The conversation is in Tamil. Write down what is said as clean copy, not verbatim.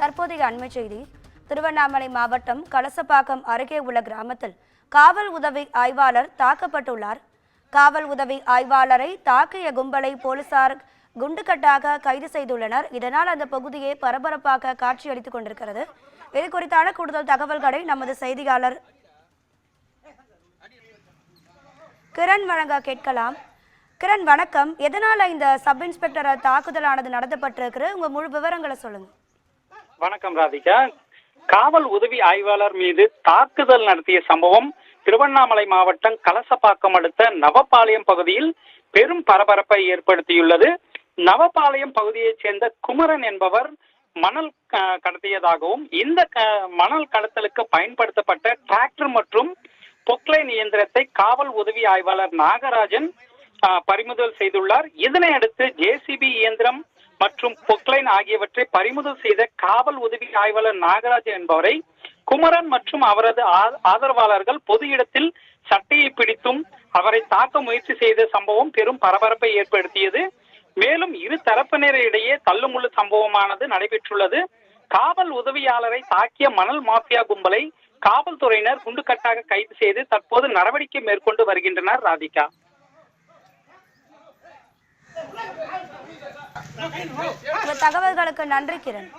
தற்போதைய அண்மை செய்தி. திருவண்ணாமலை மாவட்டம் கலசப்பாக்கம் அருகே உள்ள கிராமத்தில் காவல் உதவி ஆய்வாளர் தாக்கப்பட்டுள்ளார். காவல் உதவி ஆய்வாளரை தாக்கிய கும்பலை போலீசார் குண்டுக்கட்டாக கைது செய்துள்ளனர். இதனால் அந்த பகுதியை பரபரப்பாக காட்சியளித்துக் கொண்டிருக்கிறது. இது குறித்தான கூடுதல் தகவல்களை நமது செய்தியாளர் கிரண் வழங்க கேட்கலாம். கிரண், வணக்கம். எதனால இந்த சப் இன்ஸ்பெக்டர் தாக்குதலானது நடத்தப்பட்டிருக்கு? உங்க முழு விவரங்களை சொல்லுங்க. வணக்கம் ராதிகா. காவல் உதவி ஆய்வாளர் மீது தாக்குதல் நடத்திய சம்பவம் திருவண்ணாமலை மாவட்டம் கலசப்பாக்கம் அடுத்த நவபாளையம் பகுதியில் பெரும் பரபரப்பை ஏற்படுத்தியுள்ளது. நவபாளையம் பகுதியைச் சேர்ந்த குமரன் என்பவர் மணல் கடத்தியதாகவும் இந்த மணல் கடத்தலுக்கு பயன்படுத்தப்பட்ட டிராக்டர் மற்றும் பொக்லைன் இயந்திரத்தை காவல் உதவி ஆய்வாளர் நாகராஜன் பறிமுதல் செய்துள்ளார். இதனை அடுத்து ஜேசிபி இயந்திரம் மற்றும் பொக்லைன் ஆகியவற்றை பறிமுதல் செய்த காவல் உதவி ஆய்வாளர் நாகராஜன் என்பவரை குமரன் மற்றும் அவரது ஆதரவாளர்கள் பொது இடத்தில் சட்டையை பிடித்தும் அவரை தாக்க முயற்சி செய்த சம்பவம் பெரும் பரபரப்பை ஏற்படுத்தியது. மேலும் இரு தரப்பினரிடையே தள்ளுமுள்ளு சம்பவமானது நடைபெற்றுள்ளது. காவல் உதவியாளரை தாக்கிய மணல் மாஃபியா கும்பலை காவல்துறையினர் குண்டுக்கட்டாக கைது செய்து தற்போது நடவடிக்கை மேற்கொண்டு வருகின்றனர். ராதிகா, தகவல்களுக்கு நன்றி கிரண்.